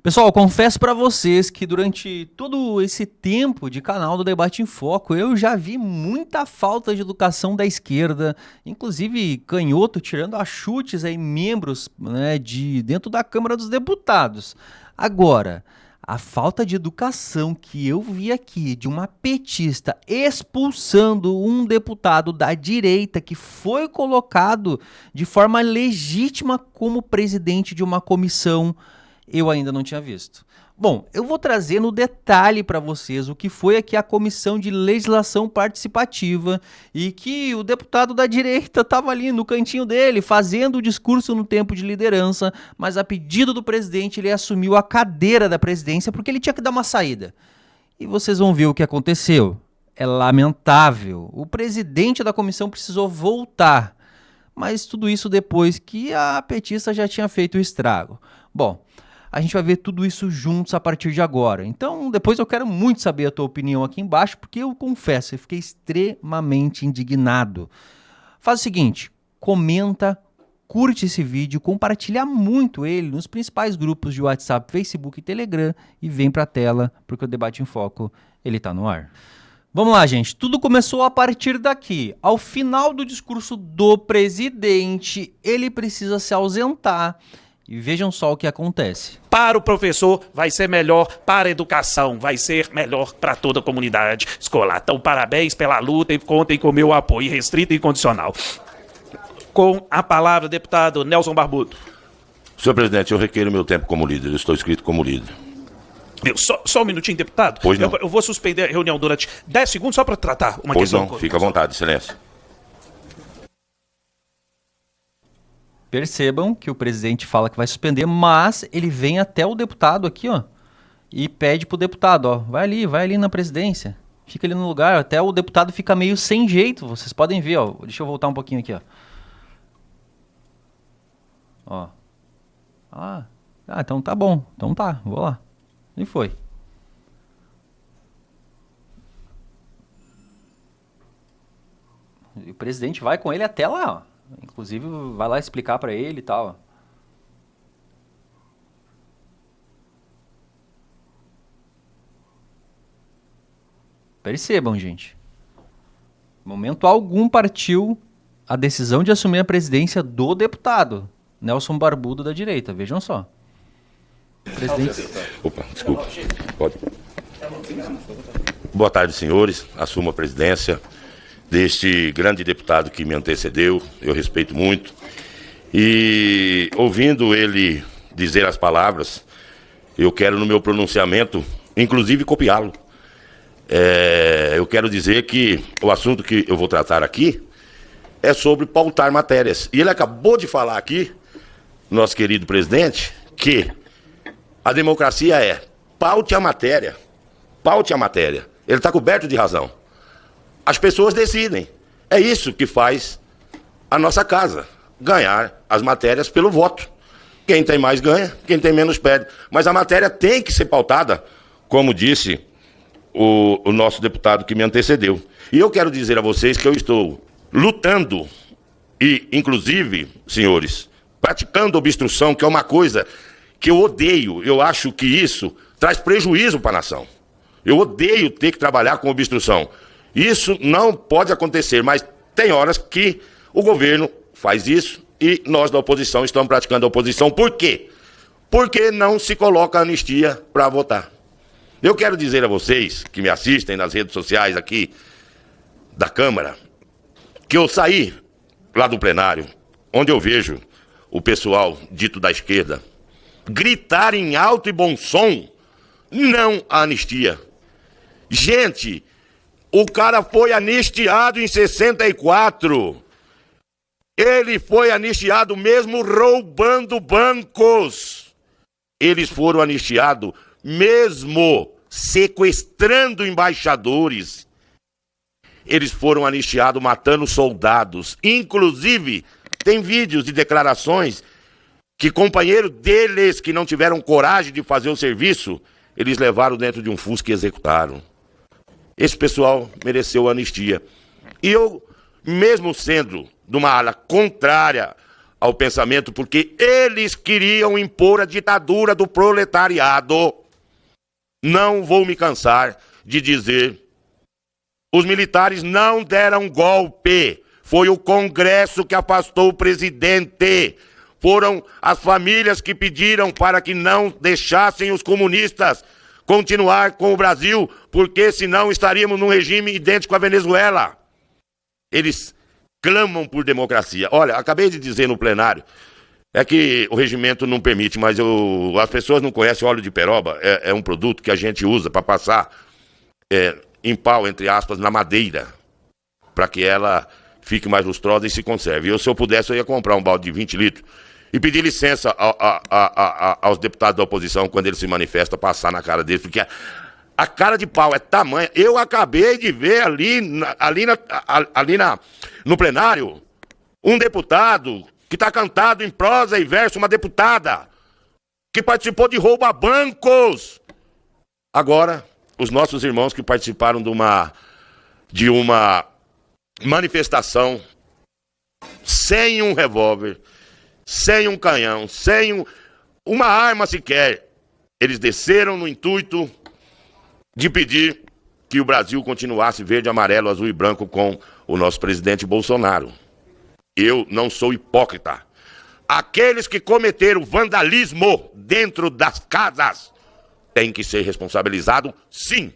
Pessoal, confesso para vocês que durante todo esse tempo de canal do Debate em Foco, eu já vi muita falta de educação da esquerda, inclusive canhoto tirando a chutes aí membros, né, de dentro da Câmara dos Deputados. Agora, a falta de educação que eu vi aqui de uma petista expulsando um deputado da direita que foi colocado de forma legítima como presidente de uma comissão, eu ainda não tinha visto. Bom, eu vou trazer no detalhe para vocês o que foi aqui a Comissão de Legislação Participativa e que o deputado da direita estava ali no cantinho dele fazendo o discurso no tempo de liderança, mas a pedido do presidente ele assumiu a cadeira da presidência porque ele tinha que dar uma saída. E vocês vão ver o que aconteceu. É lamentável. O presidente da comissão precisou voltar, mas tudo isso depois que a petista já tinha feito o estrago. Bom, a gente vai ver tudo isso juntos a partir de agora. Então, depois eu quero muito saber a tua opinião aqui embaixo, porque eu confesso, eu fiquei extremamente indignado. Faz o seguinte, comenta, curte esse vídeo, compartilha muito ele nos principais grupos de WhatsApp, Facebook e Telegram e vem pra tela, porque o Debate em Foco, ele tá no ar. Vamos lá, gente. Tudo começou a partir daqui. Ao final do discurso do presidente, ele precisa se ausentar. E vejam só o que acontece. Para o professor vai ser melhor, para a educação vai ser melhor para toda a comunidade escolar. Então, parabéns pela luta e contem com o meu apoio restrito e incondicional. Com a palavra, deputado Nelson Barbudo. Senhor presidente, eu requeiro meu tempo como líder, eu estou inscrito como líder. Só um minutinho, deputado. Pois não. Eu vou suspender a reunião durante 10 segundos só para tratar uma Pois questão. não, fica à vontade, excelência. Percebam que o presidente fala que vai suspender, mas ele vem até o deputado aqui, ó, e pede pro deputado, ó, vai ali na presidência, fica ali no lugar, até o deputado fica meio sem jeito, vocês podem ver, ó, deixa eu voltar um pouquinho aqui, ó. Ó. Então tá bom, então tá, vou lá. E foi. E o presidente vai com ele até lá, ó. Inclusive, vai lá explicar pra ele e tal. Percebam, gente. Momento algum partiu a decisão de assumir a presidência do deputado Nelson Barbudo da direita. Vejam só. Presidente... Opa, desculpa. Pode. Boa tarde, senhores. Assumo a presidência deste grande deputado que me antecedeu, eu respeito muito, e ouvindo ele dizer as palavras, eu quero no meu pronunciamento, inclusive copiá-lo. Eu quero dizer que o assunto que eu vou tratar aqui é sobre pautar matérias, e ele acabou de falar aqui, nosso querido presidente, que a democracia é paute a matéria, ele está coberto de razão. As pessoas decidem. É isso que faz a nossa casa, ganhar as matérias pelo voto. Quem tem mais ganha, quem tem menos perde. Mas a matéria tem que ser pautada, como disse o nosso deputado que me antecedeu. E eu quero dizer a vocês que eu estou lutando e, inclusive, senhores, praticando obstrução, que é uma coisa que eu odeio. Eu acho que isso traz prejuízo para a nação. Eu odeio ter que trabalhar com obstrução. Isso não pode acontecer, mas tem horas que o governo faz isso e nós da oposição estamos praticando a oposição. Por quê? Porque não se coloca anistia para votar. Eu quero dizer a vocês que me assistem nas redes sociais aqui da Câmara, que eu saí lá do plenário, onde eu vejo o pessoal dito da esquerda gritar em alto e bom som, não à anistia. Gente, o cara foi anistiado em 64. Ele foi anistiado mesmo roubando bancos. Eles foram anistiados mesmo sequestrando embaixadores. Eles foram anistiados matando soldados. Inclusive, tem vídeos de declarações que companheiros deles que não tiveram coragem de fazer o serviço, eles levaram dentro de um Fusca e executaram. Esse pessoal mereceu anistia. E eu, mesmo sendo de uma ala contrária ao pensamento, porque eles queriam impor a ditadura do proletariado. Não vou me cansar de dizer, os militares não deram golpe, foi o Congresso que afastou o presidente, foram as famílias que pediram para que não deixassem os comunistas continuar com o Brasil, porque senão estaríamos num regime idêntico à Venezuela. Eles clamam por democracia. Olha, acabei de dizer no plenário, é que o regimento não permite, mas as pessoas não conhecem óleo de peroba, é um produto que a gente usa para passar em pau, entre aspas, na madeira, para que ela fique mais lustrosa e se conserve. Se eu pudesse, eu ia comprar um balde de 20 litros e pedir licença aos deputados da oposição, quando eles se manifestam, passar na cara deles, porque a cara de pau é tamanha. Eu acabei de ver no plenário um deputado que está cantado em prosa e verso, uma deputada que participou de roubo a bancos. Agora, os nossos irmãos que participaram de uma manifestação sem um revólver, sem um canhão, sem uma arma sequer, eles desceram no intuito de pedir que o Brasil continuasse verde, amarelo, azul e branco com o nosso presidente Bolsonaro. Eu não sou hipócrita. Aqueles que cometeram vandalismo dentro das casas têm que ser responsabilizados, sim.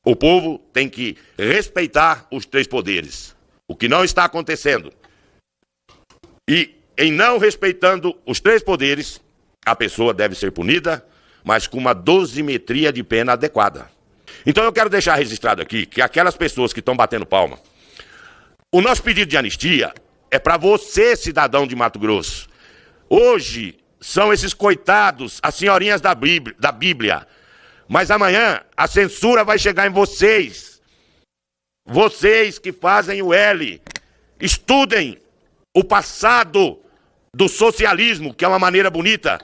O povo tem que respeitar os três poderes. O que não está acontecendo. E, em não respeitando os três poderes, a pessoa deve ser punida, mas com uma dosimetria de pena adequada. Então eu quero deixar registrado aqui que aquelas pessoas que estão batendo palma, o nosso pedido de anistia é para você, cidadão de Mato Grosso. Hoje são esses coitados, as senhorinhas da Bíblia. Mas amanhã a censura vai chegar em vocês. Vocês que fazem o L. Estudem o passado do socialismo, que é uma maneira bonita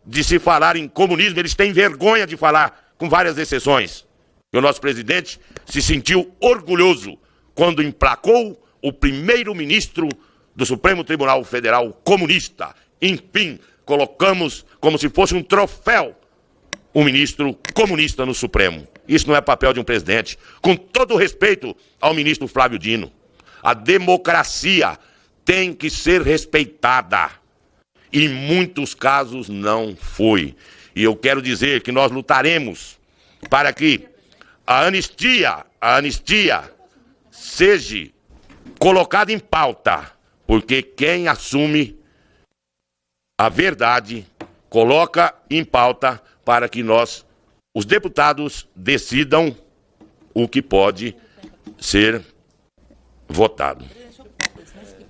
de se falar em comunismo. Eles têm vergonha de falar, com várias exceções. E o nosso presidente se sentiu orgulhoso quando emplacou o primeiro-ministro do Supremo Tribunal Federal comunista. Enfim, colocamos como se fosse um troféu um ministro comunista no Supremo. Isso não é papel de um presidente. Com todo o respeito ao ministro Flávio Dino, a democracia tem que ser respeitada. Em muitos casos não foi. E eu quero dizer que nós lutaremos para que a anistia seja colocada em pauta, porque quem assume a verdade coloca em pauta para que nós, os deputados, decidam o que pode ser votado.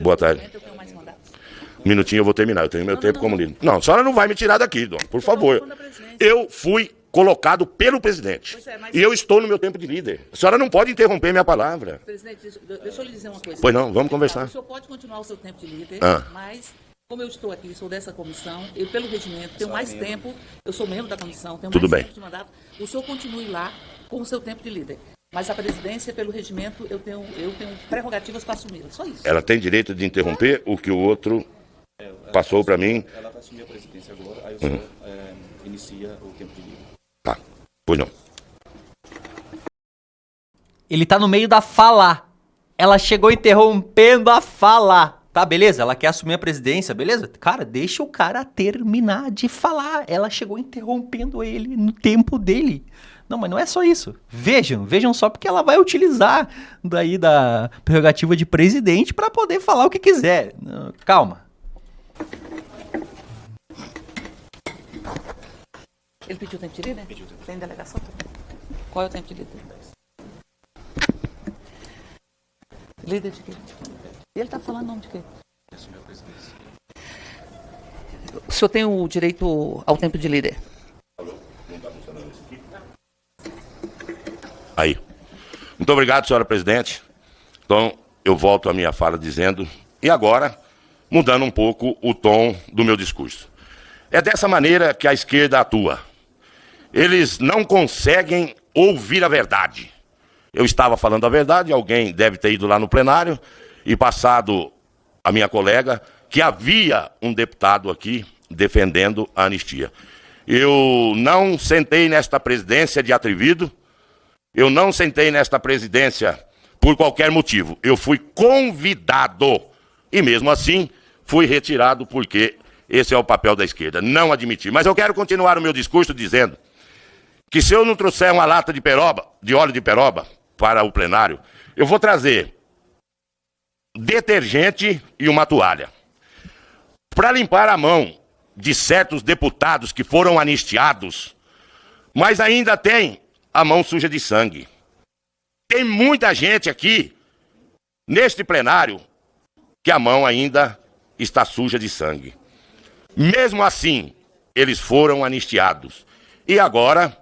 Boa tarde. Um minutinho, eu vou terminar. Eu tenho meu tempo como líder. Não, a senhora não vai me tirar daqui, Dom, por favor. Eu fui colocado pelo presidente. E eu estou no meu tempo de líder. A senhora não pode interromper minha palavra. Presidente, deixa eu lhe dizer uma coisa. Pois não, vamos conversar. O senhor pode continuar o seu tempo de líder, mas como eu estou aqui, sou dessa comissão, eu pelo regimento tenho mais tempo, eu sou membro da comissão, tenho mais tempo de mandato. O senhor continue lá com o seu tempo de líder. Mas a presidência, pelo regimento, eu tenho prerrogativas para assumir. Só isso. Ela tem direito de interromper o que o outro passou para mim. Ela vai assumir a presidência agora, aí o senhor inicia o tempo de líder. Tá, pois não. Ele tá no meio da fala. Ela chegou interrompendo a fala. Tá, beleza, ela quer assumir a presidência, beleza? Cara, deixa o cara terminar de falar. Ela chegou interrompendo ele no tempo dele. Não, mas não é só isso. Vejam só porque ela vai utilizar daí da prerrogativa de presidente para poder falar o que quiser. Calma. Ele pediu tempo de líder? Pediu tempo. Tem delegação? Qual é o tempo de líder? Líder de quê? E ele está falando o nome de quê? O senhor tem o direito ao tempo de líder. Aí. Muito obrigado, senhora presidente. Então, eu volto à minha fala dizendo, e agora, mudando um pouco o tom do meu discurso. É dessa maneira que a esquerda atua. Eles não conseguem ouvir a verdade. Eu estava falando a verdade, alguém deve ter ido lá no plenário e passado a minha colega que havia um deputado aqui defendendo a anistia. Eu não sentei nesta presidência de atrevido, eu não sentei nesta presidência por qualquer motivo. Eu fui convidado e, mesmo assim, fui retirado porque esse é o papel da esquerda, não admitir. Mas eu quero continuar o meu discurso dizendo que se eu não trouxer uma lata de peroba, de óleo de peroba, para o plenário, eu vou trazer detergente e uma toalha para limpar a mão de certos deputados que foram anistiados, mas ainda tem a mão suja de sangue. Tem muita gente aqui, neste plenário, que a mão ainda está suja de sangue. Mesmo assim, eles foram anistiados. E agora,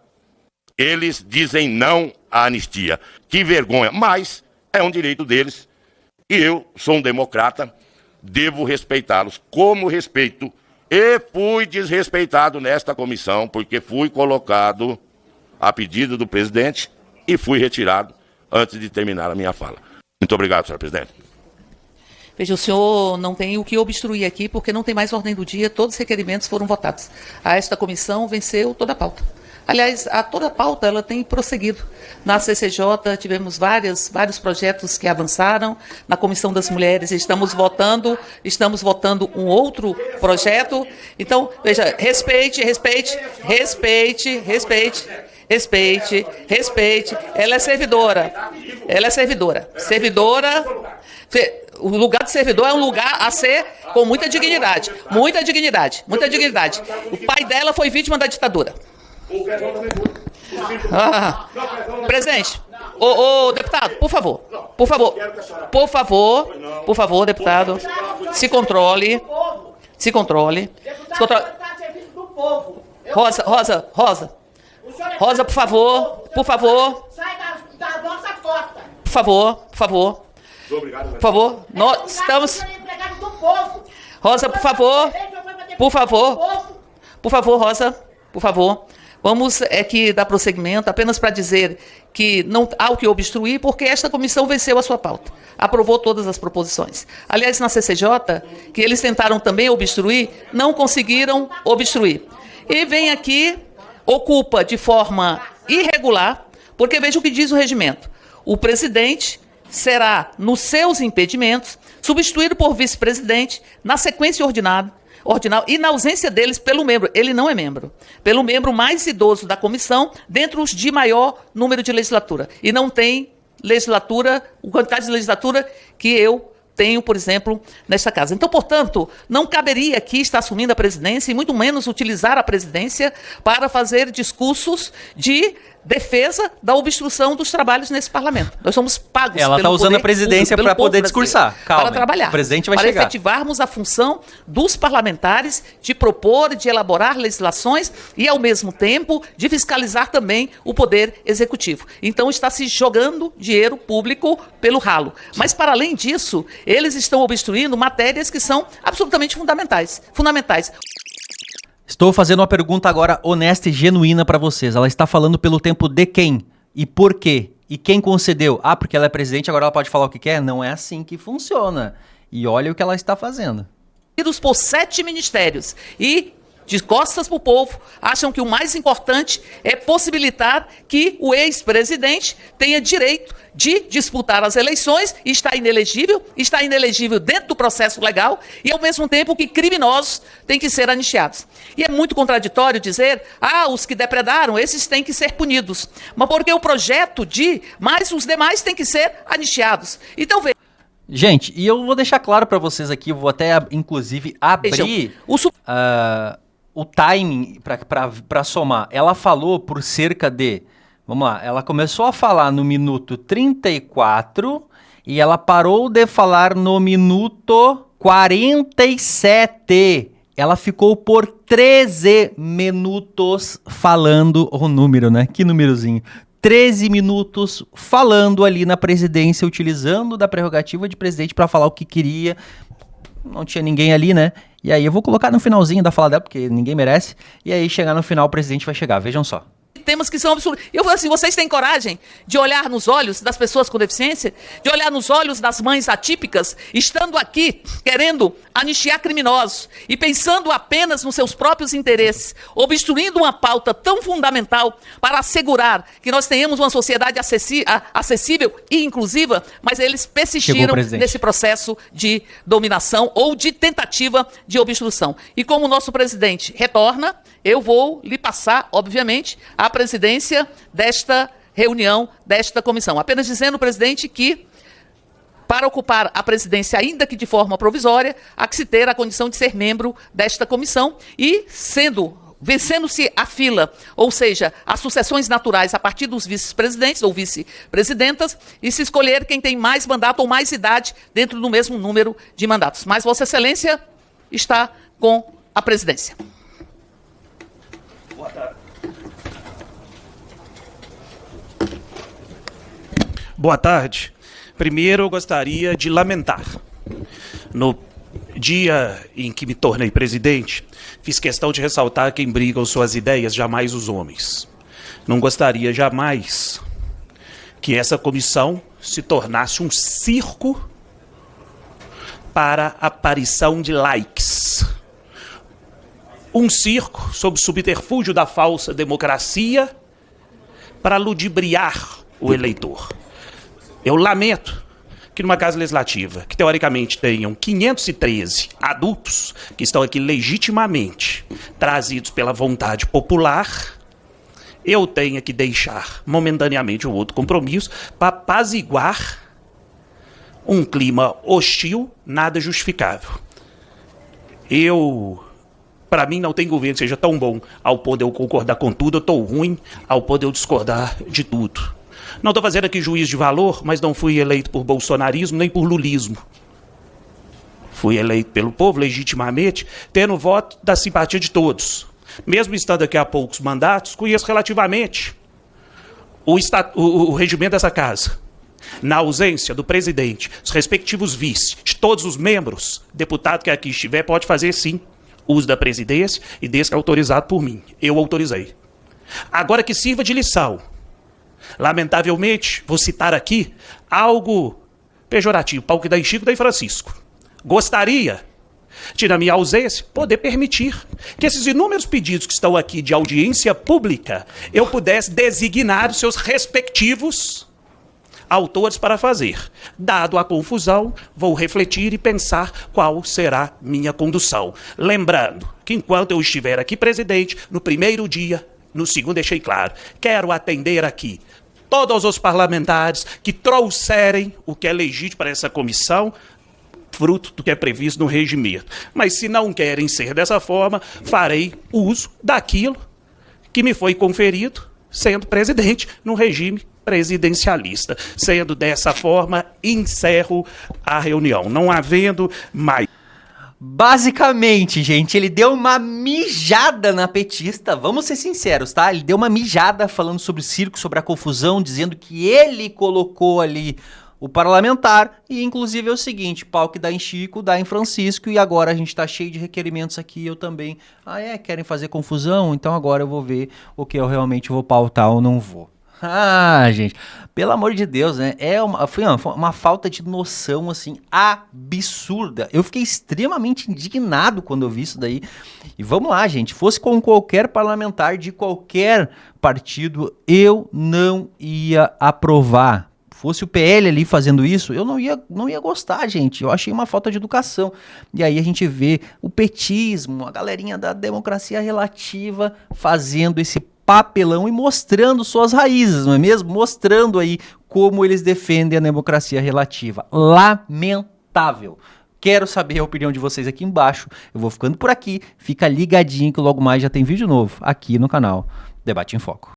eles dizem não à anistia. Que vergonha, mas é um direito deles. E eu sou um democrata, devo respeitá-los como respeito. E fui desrespeitado nesta comissão, porque fui colocado a pedido do presidente e fui retirado antes de terminar a minha fala. Muito obrigado, senhor presidente. Veja, o senhor não tem o que obstruir aqui, porque não tem mais ordem do dia, todos os requerimentos foram votados. Esta comissão venceu toda a pauta. Aliás, toda a pauta ela tem prosseguido. Na CCJ tivemos vários projetos que avançaram. Na Comissão das Mulheres estamos votando um outro projeto. Então, veja, respeite. Ela é servidora. O lugar de servidor é um lugar a ser com muita dignidade. O pai dela foi vítima da ditadura. Presidente, deputado, por favor, deputado, se controle. Rosa, por favor. Sai da nossa porta. Por favor, nós estamos... Rosa, por favor, Rosa, por favor. Vamos aqui dar prosseguimento, apenas para dizer que não há o que obstruir, porque esta comissão venceu a sua pauta. Aprovou todas as proposições. Aliás, na CCJ, que eles tentaram também obstruir, não conseguiram obstruir. E vem aqui, ocupa de forma irregular, porque veja o que diz o regimento. O presidente será, nos seus impedimentos, substituído por vice-presidente, na sequência ordinal, e na ausência deles pelo membro, ele não é membro, pelo membro mais idoso da comissão, dentre os de maior número de legislatura. E não tem legislatura, quantidade de legislatura que eu tenho, por exemplo, nesta casa. Então, portanto, não caberia aqui estar assumindo a presidência e muito menos utilizar a presidência para fazer discursos de defesa da obstrução dos trabalhos nesse parlamento. Nós somos pagos Ela está usando a presidência para poder discursar. Calma, para trabalhar. O presidente vai para chegar. Efetivarmos a função dos parlamentares de propor, de elaborar legislações e, ao mesmo tempo, de fiscalizar também o poder executivo. Então, está se jogando dinheiro público pelo ralo. Mas, para além disso, eles estão obstruindo matérias que são absolutamente fundamentais. Estou fazendo uma pergunta agora honesta e genuína para vocês. Ela está falando pelo tempo de quem? E por quê? E quem concedeu? Ah, porque ela é presidente, agora ela pode falar o que quer? Não é assim que funciona. E olha o que ela está fazendo. Por 7 ministérios e, de costas para o povo, acham que o mais importante é possibilitar que o ex-presidente tenha direito de disputar as eleições e está inelegível dentro do processo legal e, ao mesmo tempo, que criminosos têm que ser anistiados. E é muito contraditório dizer, os que depredaram, esses têm que ser punidos. Mas porque o projeto mas os demais têm que ser anistiados. Então, veja. Gente, e eu vou deixar claro para vocês aqui, eu vou até, inclusive, abrir o timing para somar. Ela falou por cerca de... Vamos lá, ela começou a falar no minuto 34 e ela parou de falar no minuto 47. Ela ficou por 13 minutos falando o número, né? Que númerozinho. 13 minutos falando ali na presidência, utilizando da prerrogativa de presidente para falar o que queria. Não tinha ninguém ali, né? E aí eu vou colocar no finalzinho da fala dela, porque ninguém merece. E aí chegar no final o presidente vai chegar, vejam só. temas que são absurdos. Eu falo assim, vocês têm coragem de olhar nos olhos das pessoas com deficiência? De olhar nos olhos das mães atípicas, estando aqui querendo anistiar criminosos e pensando apenas nos seus próprios interesses, obstruindo uma pauta tão fundamental para assegurar que nós tenhamos uma sociedade acessível e inclusiva, mas eles persistiram nesse processo de dominação ou de tentativa de obstrução. E como o nosso presidente retorna, eu vou lhe passar, obviamente, a presidência desta reunião, desta comissão. Apenas dizendo, presidente, que para ocupar a presidência, ainda que de forma provisória, há que se ter a condição de ser membro desta comissão e vencendo-se a fila, ou seja, as sucessões naturais a partir dos vice-presidentes ou vice-presidentas, e se escolher quem tem mais mandato ou mais idade dentro do mesmo número de mandatos. Mas Vossa Excelência está com a presidência. Boa tarde. Boa tarde. Primeiro, eu gostaria de lamentar. No dia em que me tornei presidente, fiz questão de ressaltar quem brigam suas ideias, jamais os homens. Não gostaria jamais que essa comissão se tornasse um circo para aparição de likes. Um circo sob subterfúgio da falsa democracia para ludibriar o eleitor. Eu lamento que numa casa legislativa, que teoricamente tenham 513 adultos que estão aqui legitimamente trazidos pela vontade popular, eu tenha que deixar momentaneamente um outro compromisso para apaziguar um clima hostil, nada justificável. Para mim, não tem governo que seja tão bom ao poder eu concordar com tudo, eu estou ruim ao poder eu discordar de tudo. Não estou fazendo aqui juízo de valor, mas não fui eleito por bolsonarismo nem por lulismo. Fui eleito pelo povo legitimamente, tendo o voto da simpatia de todos. Mesmo estando aqui há poucos mandatos, conheço relativamente o regimento dessa casa. Na ausência do presidente, os respectivos vice, de todos os membros, deputado que aqui estiver pode fazer sim uso da presidência e desse que é autorizado por mim. Eu autorizei. Agora que sirva de lição. Lamentavelmente, vou citar aqui algo pejorativo, Paulo que dá em Chico, dá em Francisco. Gostaria de, na minha ausência, poder permitir que esses inúmeros pedidos que estão aqui de audiência pública, eu pudesse designar os seus respectivos autores para fazer. Dado a confusão, vou refletir e pensar qual será minha condução. Lembrando que enquanto eu estiver aqui presidente, no primeiro dia, no segundo deixei claro, quero atender aqui todos os parlamentares que trouxerem o que é legítimo para essa comissão, fruto do que é previsto no regimento. Mas se não querem ser dessa forma, farei uso daquilo que me foi conferido, sendo presidente, no regime presidencialista. Sendo dessa forma, encerro a reunião. Não havendo mais... Basicamente, gente, ele deu uma mijada na petista, vamos ser sinceros, tá? Ele deu uma mijada falando sobre o circo, sobre a confusão, dizendo que ele colocou ali o parlamentar, e inclusive é o seguinte, pau que dá em Chico, dá em Francisco, e agora a gente tá cheio de requerimentos aqui, eu também. Querem fazer confusão? Então agora eu vou ver o que eu realmente vou pautar ou não vou. Gente, pelo amor de Deus, né? Foi uma falta de noção, assim, absurda. Eu fiquei extremamente indignado quando eu vi isso daí. E vamos lá, gente. Fosse com qualquer parlamentar de qualquer partido, eu não ia aprovar. Fosse o PL ali fazendo isso, eu não ia gostar, gente. Eu achei uma falta de educação. E aí a gente vê o petismo, a galerinha da democracia relativa fazendo esse papelão e mostrando suas raízes, não é mesmo? Mostrando aí como eles defendem a democracia relativa. Lamentável. Quero saber a opinião de vocês aqui embaixo. Eu vou ficando por aqui. Fica ligadinho que logo mais já tem vídeo novo aqui no canal Debate em Foco.